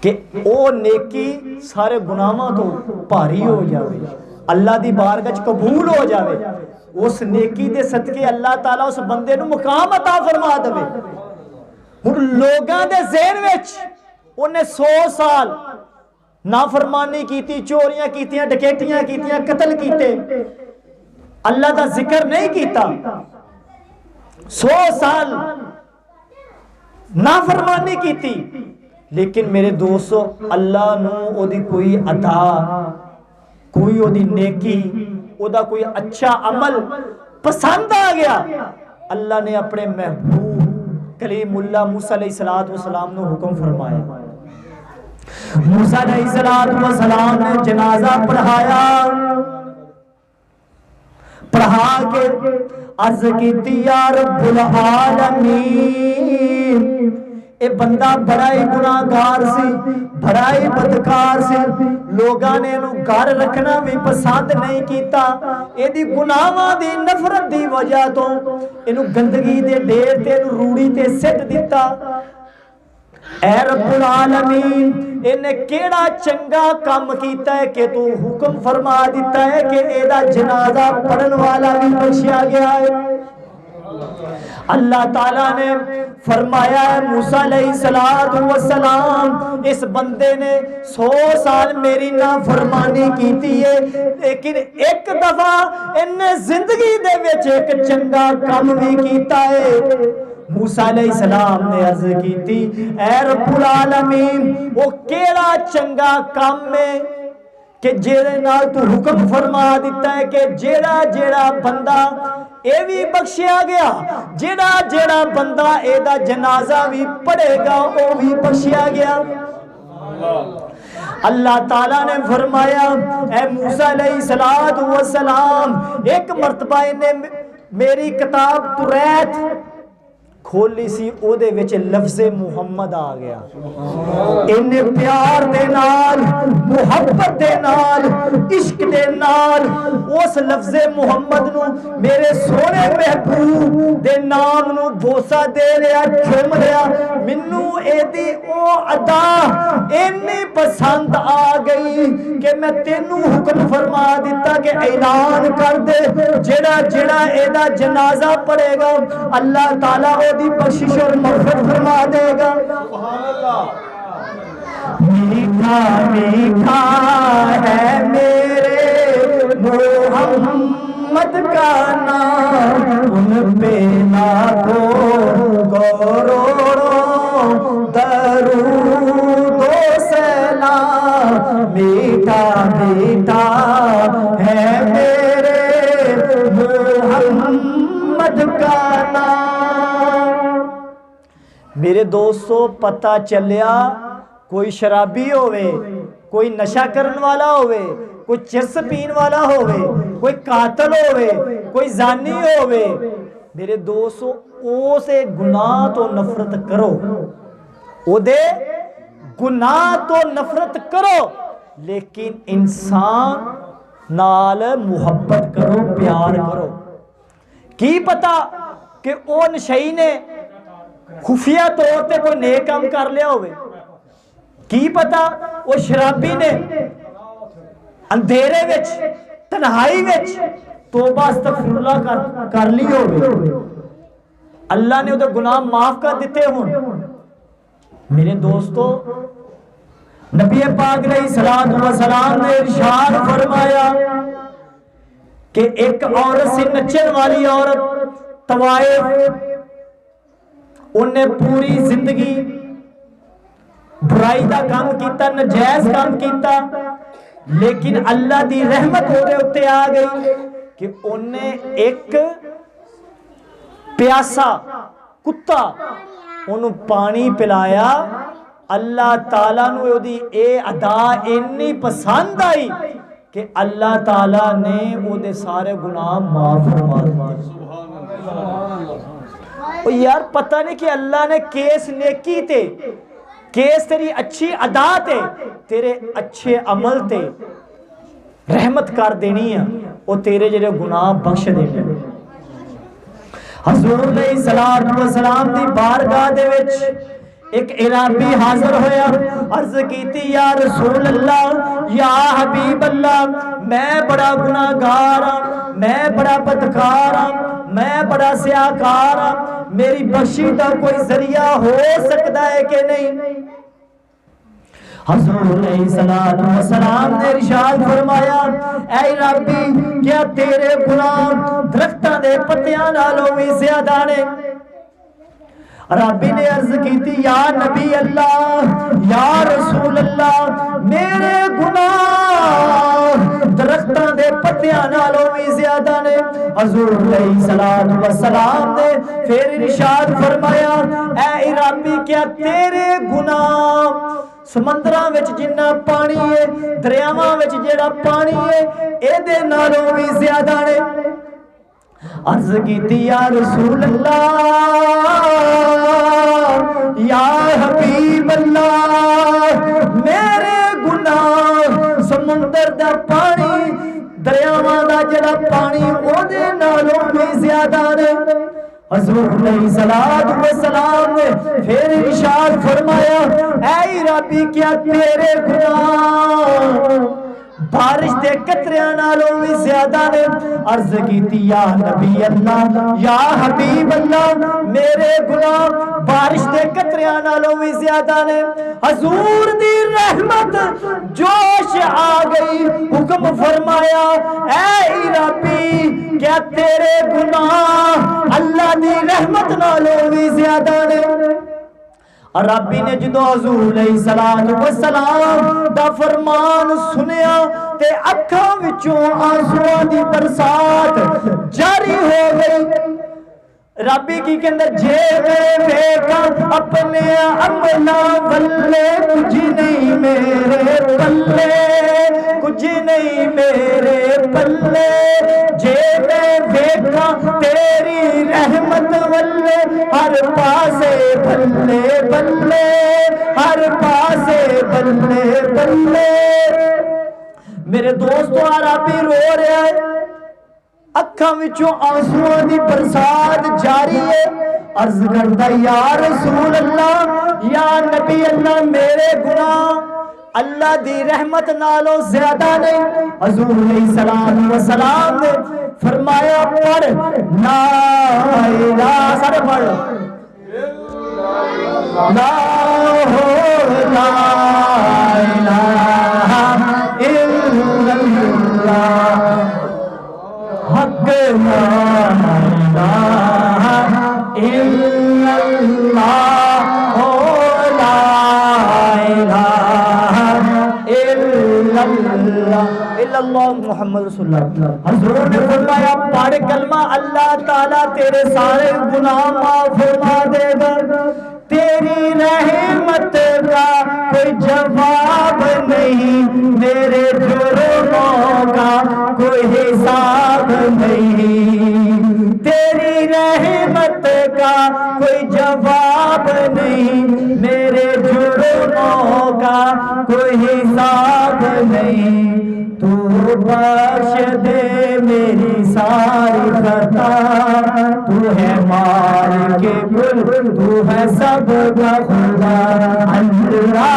کہ او نیکی سارے گناہاں تو بھاری ہو جاوے، اللہ دی بارگاہ قبول ہو جاوے. اس نیکی دے صدقے اللہ تعالیٰ اس بندے نو مقام عطا فرما دے. ہن لوگاں دے ذہن وچ انہیں 100 سال نافرمانی کیتی، چوریاں کیتیاں، ڈکیٹیاں کیتیاں، قتل کیتے، اللہ دا ذکر نہیں کیتا. 100 سال نافرمانی کیتی، لیکن میرے دوستو اللہ نو او دی کوئی عطا، کوئی او دی نیکی، او دا کوئی اچھا عمل پسند آ گیا. اللہ نے اپنے محبوب کلیم اللہ موسیٰ علیہ السلام نے حکم فرمایا. موسیٰ علیہ السلام نے جنازہ پڑھایا، پڑھا کے عرض کیتی یا رب العالمین اے بندہ بڑا ہی گناہ گار سی، بڑا ہی بدکار سی. لوگاں نے انہوں گھر رکھنا بھی پسند نہیں کیتا، اے دی گناہاں دی نفرت دی وجہ تو انہوں گندگی دے ڈیر تے انہوں روڑی تے سٹ دیتا. اے رب العالمین انہیں کیڑا چنگا کام کیتا ہے کہ تو حکم فرما دیتا ہے کہ ایدہ جنازہ پڑھن والا بھی بخشیا گیا ہے. اللہ تعالیٰ نے فرمایا ہے موسیٰ علیہ السلام اس بندے نے 100 سال میری نافرمانی کیتی ہے، لیکن ایک دفعہ انہیں زندگی دے وچ ایک چنگا کام بھی کیتا ہے. موسیٰ علیہ السلام نے عرض کی تھی اے رب العالمین وہ کیڑا چنگا کام میں کہ جیڑے نال تو حکم فرما دیتا ہے کہ جیڑا جیڑا بندہ اے بھی بخشیا گیا، جیڑا جیڑا بندہ اے دا جنازہ بھی پڑھے گا او بھی بخشیا گیا. اللہ تعالیٰ نے فرمایا اے موسیٰ علیہ السلام ایک مرتبہ انہیں میری کتاب توریت کھولی سی او دے وچ لفظ محمد آ گیا. انہیں پیار دے نال محبت دے نال عشق دے نال اس لفظ محمد نو میرے سونے محبوب دے نام نو بوسا دے رہا چوم رہا. منو اے دی او ادا اینی پسند آ گئی کہ میں تینوں حکم فرما دیتا کہ اعلان کر دے جڑا جڑا اے دا جنازہ پڑے گا اللہ تعالیٰ او دی بخشش اور مغفرت فرما دے گا. میٹھا میٹھا ہے میرے محمد کا نام ان پہ لاکھوں کروڑوں درود و سلام. میٹھا میٹھا ہے میرے محمد کا نام. میرے دوستو پتہ چلیا کوئی شرابی ہوئے, کوئی نشہ کرن والا ہوئے, کوئی چرس پین والا ہوئے, کوئی قاتل ہوئے, کوئی زانی ہوئے, میرے دوستو او سے گناہ تو نفرت کرو, او دے گناہ تو نفرت کرو, لیکن انسان نال محبت کرو, پیار کرو. کی پتا کہ او نشئی نے خفیہ طور تے کوئی نیک کام کر لیا ہوئے, کی پتا وہ شرابی نے اندھیرے وچ تنہائی وچ توبہ استغفر اللہ کر لی ہوئے, اللہ نے وہ گناہ معاف کر دیتے ہوں. میرے دوستو نبی پاک علیہ الصلوۃ والسلام نے ارشاد فرمایا کہ ایک عورت سے نچن والی عورت طوائف, انہیں پوری زندگی برائی دا کام کیتا, نجائز کام کیتا, لیکن اللہ دی رحمت ہو دے اتے آ گئی کہ انہیں ایک پیاسا کتا انہوں پانی پلایا. اللہ تعالیٰ نو دی اے ادا انی پسند آئی کہ اللہ تعالیٰ نے وہ دے سارے گناہ معاف فرما دیے. او یار پتہ نہیں کہ اللہ نے کیس نیکی تے, کیس تیری اچھی ادا تے, تیرے اچھے عمل تے رحمت کر دینی ہے, او تیرے جڑے گناہ بخش دینے. حضور علیہ السلام دی بارگاہ دے وچ ایک عرابی حاضر ہویا, عرض کیتی یا رسول اللہ یا حبیب اللہ, میں بڑا گناہگار ہاں, میں بڑا بدکار ہاں, میں بڑا سیاہکار ہاں, میری بخشی دا کوئی ذریعہ ہو سکتا ہے کہ نہیں؟ حضور علیہ السلام نے ارشاد فرمایا اے ربی کیا تیرے گناہ درختاں دے پتیاں نالوں بھی زیادہ نے؟ ربی نے عرض کی تھی یا نبی اللہ یا رسول اللہ میرے گناہ درختاں دے پتیاں نالوں بھی زیادہ نے. حضور علیہ السلام نے پھر ارشاد فرمایا اے ربی کیا تیرے گناہ سمندراں وچ جنہ پانی ہے, دریاواں وچ جیڑا پانی ہے, اے دے نالوں بھی زیادہ نے؟ عرض کیتی یا رسول اللہ یا حبیب اللہ میرے گناہ سمندر دا پانی دریاواں دا جڑا پانی او دے نالوں بھی زیادہ نے. حضور علیہ السلام نے پھر ارشاد فرمایا اے ربی کیا تیرے گناہ بارش دے قطریاں نالوں بھی زیادہ نے؟ عرض کیتی یا نبی اللہ یا حبیب اللہ میرے گناہ بارش دے قطریاں نالوں بھی زیادہ نے. حضور دی رحمت جوش آ گئی, حکم فرمایا اے ربی کیا تیرے گناہ اللہ دی رحمت نالوں بھی زیادہ نے؟ ربی نے جدو حضور علیہ السلام دا فرمان سنیا تے اکھاں وچوں آنسواں دی برسات جاری ہو گئی. ربی کی کہندے جے میں ویکھاں اپنے عملاں ولے کچھ نہیں میرے پلے, کچھ نہیں میرے پلے, جے میں ویکھاں تیری رحمت ولے ہر پاسے بلے بلے ہر پاسے بلے بلے میرے دوستو عربی رو رہا ہے اکھاں وچوں آنسواں دی برسات جاری ہے عرض کرتا یا رسول اللہ یا نبی اللہ میرے گناہ اللہ دی رحمت نالوں زیادہ نہیں حضور علیہ السلام والسلام نے فرمایا پڑھ لا الہ سارے پڑھ لا الہ الا اللہ حق لا الہ الا اللہ لا الہ الا اللہ محمد رسول اللہ حضور نے فرمایا پڑھ کلمہ اللہ تعالیٰ تیرے سارے گناہ معاف فرما دے گا تیری رحمت کا کوئی جواب نہیں میرے جرموں کا کوئی حساب نہیں تیری رحمت کا کوئی جواب نہیں میرے جرموں کا کوئی حساب نہیں تو بخش دے میری ساری خطا تو ہے مالک کل تو ہے سب کا خدا اللہ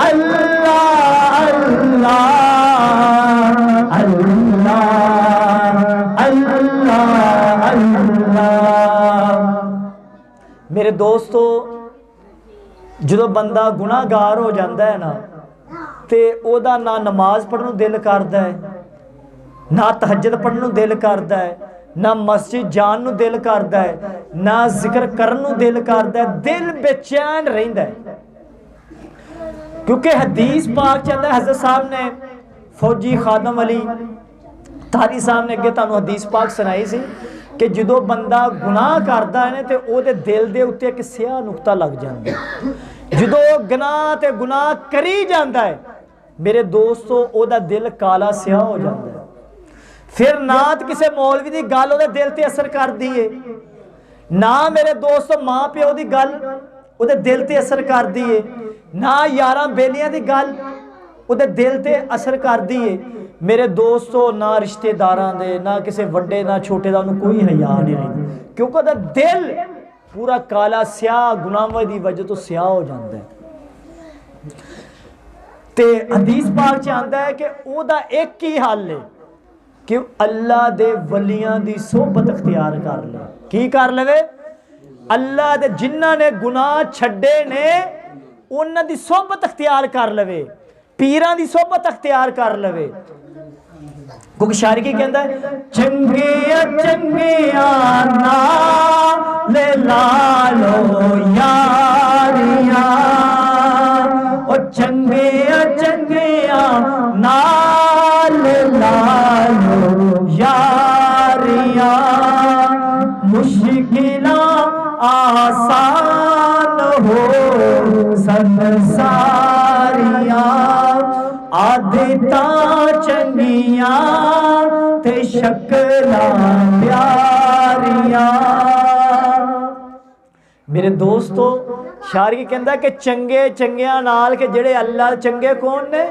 اللہ اللہ اللہ اللہ اللہ میرے دوستو جدو بندہ گناہ گار ہو جاندہ ہے نا تے او دا نہ نماز پڑھنو دل کردا ہے نہ تہجد پڑھنو دل کردا ہے نہ مسجد جان نو دل کردا ہے نہ ذکر کرن نو دل کردا ہے دل بے چین رہندا ہے کیونکہ حدیث پاک چاہتا ہے حضرت صاحب نے فوجی خادم علی تاری صاحب نے اگے تانوں حدیث پاک سنائی سی کہ جدو بندہ گناہ کردا ہے تے او دے دل دے اوتے ایک سیاہ نقطہ لگ جاندا ہے جدو گناہ تے گناہ کری جاندا ہے میرے دوستو او دا دل کالا سیاہ ہو جاندا ہے پھر نہ کسے مولوی دی گل او دے دل تے اثر کر دیے نہ میرے دوستو ماں پیو دی گل او دے دل تے اثر کر دیے نہ یاراں بیلیاں دی گل او دے دل تے اثر کر دیے میرے دوستو نہ رشتہ داراں دے نہ کسے وڈے نہ چھوٹے دا انہوں کوئی حیا نہیں رہی کیونکہ دا دل پورا کالا سیاہ گناہوں دی وجہ تو سیاہ ہو جاندہ ہے تے حدیث پاک چاہتا ہے کہ او دا ایک ہی حال ہے کہ اللہ دے ولیاں دی صحبت اختیار کر لے کی کر لے اللہ دے جنہ نے گناہ چھڑے نے انہ دی صحبت اختیار کر لے پیران دی صحبت اختیار کر لے کیونکہ شاعری کی کہندہ ہے چنگیا چنگیا نال لالو یاریاں او چنگیا چنگیا نال لالو یاریاں مشکلاں آسان ہو سنساریاں عادتاں چنگیاں تے شکلاں پیاریاں میرے دوستو شاعر کی کہندہ ہے کہ چنگے چنگیاں نال کے جڑے اللہ چنگے کون نے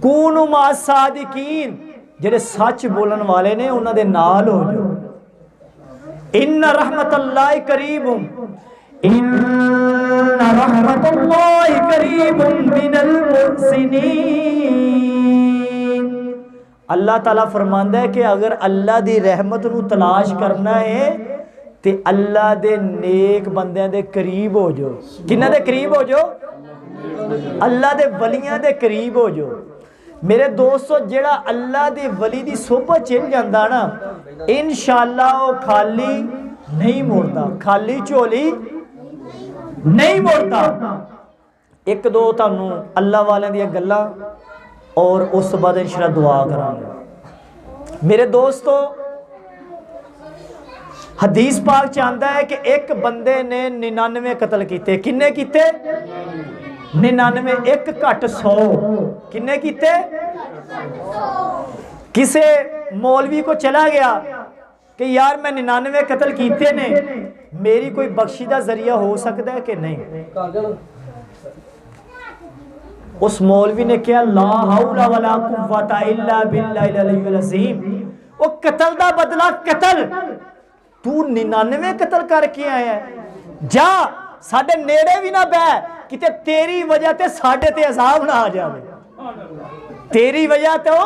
کونو ما صادقین جڑے سچ بولن والے نے انہاں دے نال ہو جو ان رحمت اللہ قریب ان رحمت اللہ قریب من المحسنین اللہ تعالیٰ فرماندہ ہے کہ اگر اللہ دی رحمت نو تلاش کرنا ہے تے اللہ دے نیک بندیاں دے قریب ہو جو کنہ دے قریب ہو جو اللہ دے ولیاں دے قریب ہو جو میرے دوستو جیڑا اللہ دے ولی دی صحبت چل جاندہ نا انشاءاللہ وہ خالی نہیں موڑتا خالی چولی نہیں موڑتا ایک دو تانوں اللہ والے دیا گلہ اور اس بعد انشاءاللہ دعا کرانگے میرے دوستو حدیث پاک چاہتا ہے کہ ایک بندے نے 99 قتل کیتے کنے کیتے 99 ایک کٹ 100 کنے کیتے کسے مولوی کو چلا گیا کہ یار میں 99 قتل کیتے نے، میری کوئی بخشی دا ذریعہ ہو سکتا ہے کہ نہیں؟ اس مولوی نے کہا لا حول ولا قوت الا باللہ العلی العظیم، وہ قتل دا بدلہ قتل، تو 99 قتل کر کے آیا ہے، جا ساڑھے نیڑے بھی نہ بہ، کتے تیری وجہ تے ساڑھے تے عذاب نہ آ جاوے، تیری وجہ تے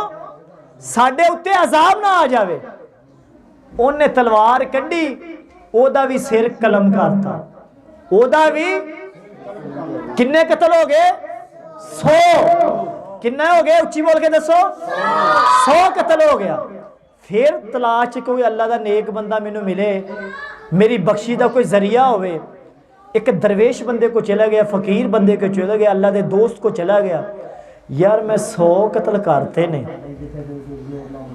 ساڑھے اتے عذاب نہ آ جاوے۔ ان نے تلوار کڈی، او دا بھی سر قلم کرتا، او دا بھی کنے قتل ہو گئے؟ 100 کنے ہو گئے؟ اچھی بول کے دسو، 100 قتل ہو گیا۔ پھر تلاش کوئی اللہ دا نیک بندہ میں ملے، میری بخشی دا کوئی ذریعہ ہوئے، ایک درویش بندے کو چلا گیا، فقیر بندے کو چلا گیا، اللہ دے دوست کو چلا گیا، یار میں 100 قتل کرتے نے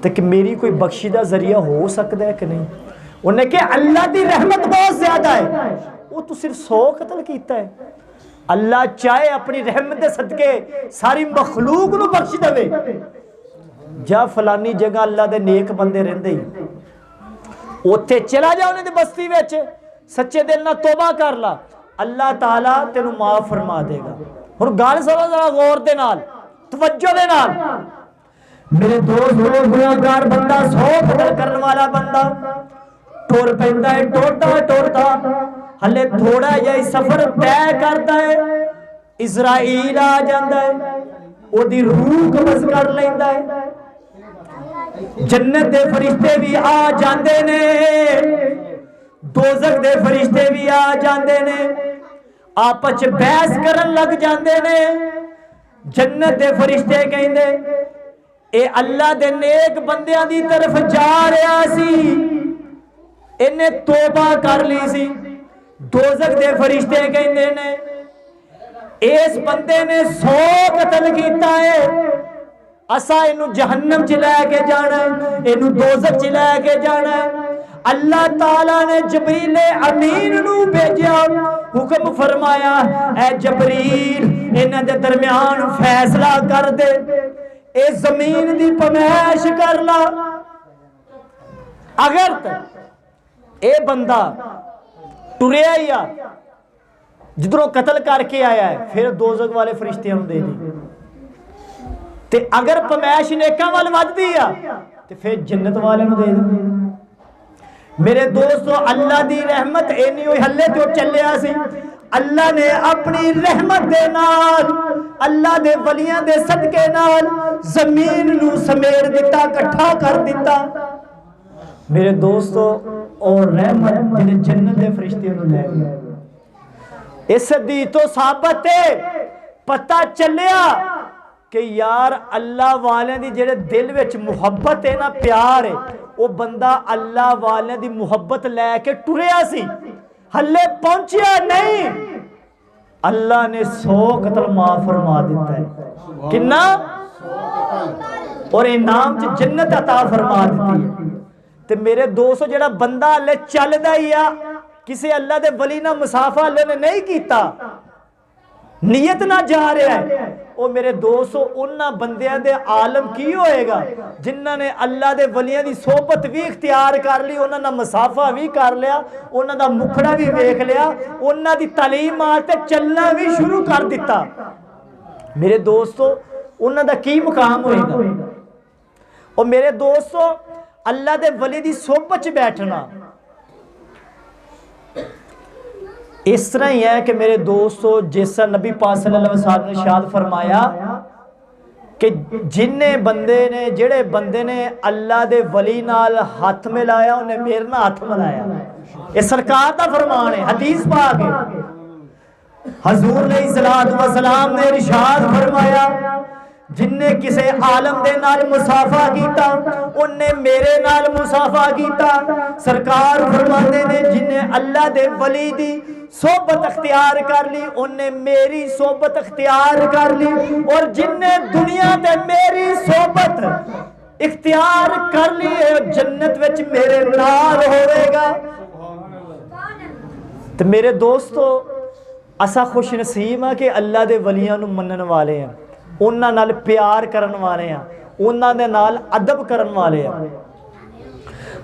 تو کہ میری کوئی بخشیدہ ذریعہ ہو سکتا ہے کہ نہیں؟ انہیں کہ اللہ دی رحمت بہت زیادہ ہے، وہ تو صرف 100 قتل کیتا ہے، اللہ چاہے اپنی رحمت دے صدقے ساری مخلوق نو بخش دے، جا فلانی جگہ اللہ دے نیک بندے رہندے ہی اوتھے چلا جا انہیں دے بستی ویچ، سچے دل نہ توبہ کر لا، اللہ تعالیٰ تینوں معاف فرما دے گا۔ اور گال سنو ذرا غور دے نال، توجہ دے نال، میرے دوست گناہگار بندہ 100 قتل کرنے والا بندہ ٹور پیندا ہے، ٹورتا ہلے تھوڑا جہی سفر طے کرتا ہے، اسرائیل آ جاندا ہے، او دی روح قبض کر لیندا ہے، جنت دے فرشتے بھی آ جاندے نے، دوزخ دے فرشتے بھی آ جاندے نے، آپس بحث کرن لگ جاندے نے، جنت دے فرشتے کہندے اے اللہ دے نیک بندیاں دی طرف جا رہا سی، انہیں توبہ کر لی سی، دوزخ دے فرشتے کہندے نے اس بندے نے 100 قتل کیتا ہے، اسا انہوں جہنم چلے کے جانا ہے، انہوں دوزخ چلے کے جانا ہے۔ اللہ تعالیٰ نے جبریل امین نو بھیجیا، حکم فرمایا اے جبریل انہاں دے درمیان فیصلہ کر دے، اے زمین دی پمائش کر لا، اگر اے بندہ ٹریا یا جدروں قتل کر کے آیا ہے پھر دوزخ والے فرشتیاں دے دی، تے اگر پمائش نیکاں وال ود دیا تے پھر جنت والے نو دے دی۔ میرے دوستو اللہ دی رحمت اینی ہوئی ہلے تو چلیا سی، اللہ نے اپنی رحمت دے نال، اللہ دے ولیاں دے صدقے نال زمین نو سمیڑ دیتا، کٹھا کر دیتا۔ میرے دوستو اور رحمت جنہیں جنت دے فرشتے نو لے گئے، اس دی تو ثابت ہے، پتہ چلیا کہ یار اللہ والے دی جڑے دل وچ محبت ہے نا، پیار ہے، وہ بندہ اللہ والے دی محبت لے کے ٹریا سی، ہلے پہنچیا نہیں، اللہ نے 100 قتل معاف فرما دیتا ہے، کنا اور انعام چ جنت عطا فرما دیتی ہے۔ تے میرے دوستو جڑا بندہ اللہ چل دا یا کسی اللہ دے ولی نہ مسافہ اللہ نے نہیں کیتا، نیت نہ جا رہا ہے، او میرے دوستو انہاں بندیاں دے عالم کی ہوئے گا جنہاں نے اللہ دے ولیاں دی صحبت بھی اختیار کر لی، انہاں دا مسافہ بھی کر لیا، انہاں دا مکھڑا بھی دیکھ لیا، انہاں دی تعلیمات چلنا بھی شروع کر دیتا۔ میرے دوستو انہاں دا کی مقام ہوئے گا؟ اور میرے دوستو اللہ دے ولی دی صحبت بیٹھنا اس طرح ہی ہے کہ میرے دوستو جیسا نبی پاک صلی اللہ علیہ وسلم نے ارشاد فرمایا کہ جڑے بندے نے اللہ دے ولی نال ہاتھ ملایا انہیں میرے نال ہاتھ ملایا، یہ سرکار دا فرمان ہے، حدیث پاک ہے۔ حضور علیہ الصلوۃ والسلام نے ارشاد فرمایا جن نے کسے عالم دے نال مسافہ کیتا انہیں میرے نال مسافہ کیتا۔ سرکار فرماندے نے جن نے اللہ دے ولی دی صحبت اختیار کر لی انہیں میری صحبت اختیار کر لی، اور جن نے دنیا تے میری صحبت اختیار کر لی جنت وچ میرے نال ہوئے گا۔ تو میرے دوستو اسا خوش نصیب ہے کہ اللہ دے ولیاں نو منن والے ہیں، انہاں نال پیار کرن والے ہیں، انہاں دے نال ادب کرن والے ہیں۔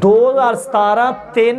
2017 3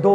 2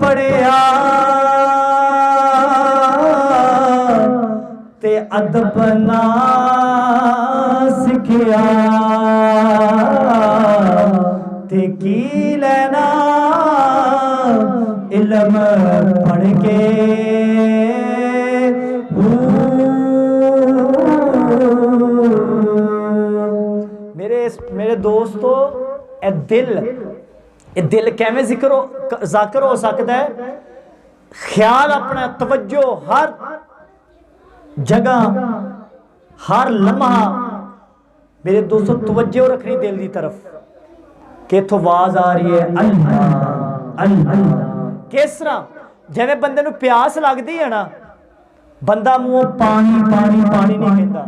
پڑھیا تے ادب نہ سکھیا تے کی لینا علم پڑھ کے میرے دوستو اے دل کیویں ذاکر ہو سکتا ہے؟ خیال اپنا توجہ ہر جگہ ہر لمحہ میرے دوستو توجہ رکھنی دل دی طرف کہ اتھوں آواز آ رہی ہے اللہ اللہ کس طرح جویں بندے نو پیاس لگدی ہے نا بندہ منہ پانی پانی پانی نہیں کہندا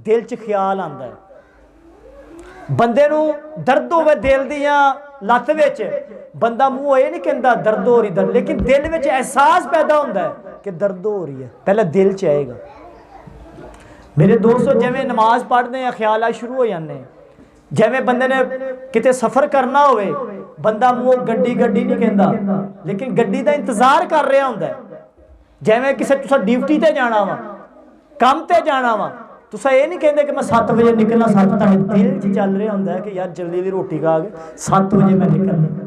دل چ خیال آندا ہے بندے نو درد ہوئے دل دیاں لت وچ بندہ منہ یہ نہیں کہندا درد ہو رہی درد لیکن دل وچ احساس پیدا ہوندا ہے کہ درد ہو رہی ہے پہلے دل چ آئے گا میرے دوستو جویں نماز پڑھنے ہیں خیالات شروع ہو جانے ہیں جویں بندے نے کتے سفر کرنا ہوئے بندہ منہ گڈی گڈی نہیں کہندا لیکن گڈی دا انتظار کر رہا ہوندا ہے جویں کسے تسا ڈیوٹی تے جانا وا کام تے جانا وا تسا یہ نہیں کہندے کہ میں 7 بجے نکلنا 7 تک دل چ چل رہا ہوندا ہے کہ یار جلدی دی روٹی کھا کے 7 بجے میں نکلنا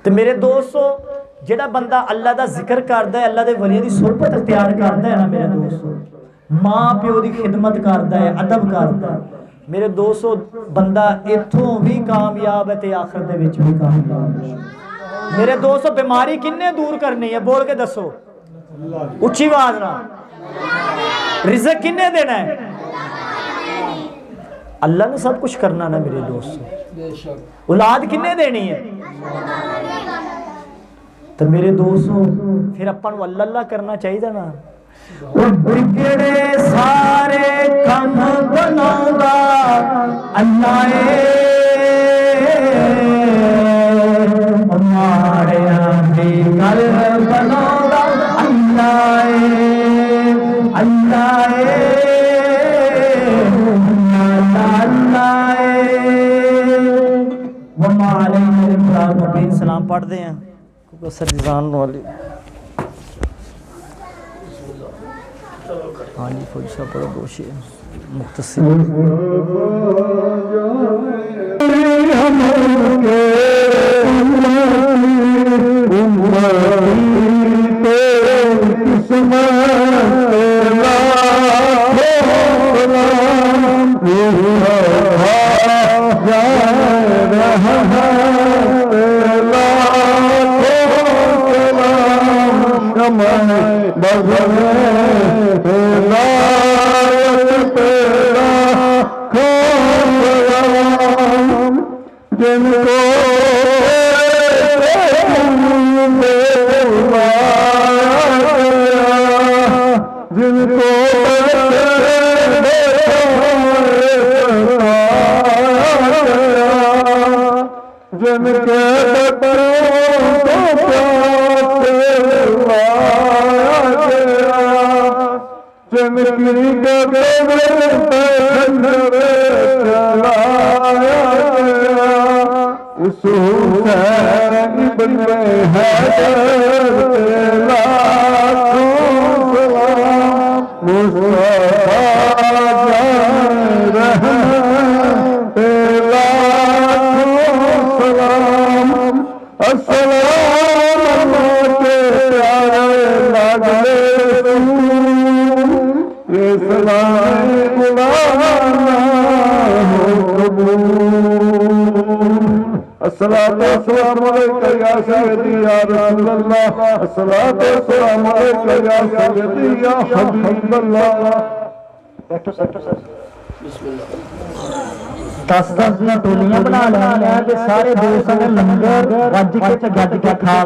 تے میرے دوستو جڑا بندہ اللہ دا ذکر کردا ہے اللہ دے ولیاں دی صحبت اختیار کردا ہے نا میرے دوستو ماں پیو دی خدمت کردا ہے ادب کردا ہے میرے دوستو بندہ اتھوں بھی کامیاب ہے تے آخرت دے وچ بھی کامیاب ہے میرے دوستو بیماری کنے دور کرنی ہے بول کے دسو اچھی آواز نہ رزق کنے دینا ہے اللہ نے سب کچھ کرنا نا میرے دوستو اولاد کنے دینی ہے تو میرے دوستو پھر اپن اللہ اللہ کرنا چاہیے نا بگڑے سارے کم بناؤں اللہ ہمارے بھی کل بناؤں اللہ اللہ اللہ ہمارے نبی سلام پڑھ دیں کیونکہ سرزان والی ہاں جی فوج صاحب بڑا دوشی ہے مختصر دس ٹولیاں بنا لیا سارے دوست لنگر رج کے گج کے کھا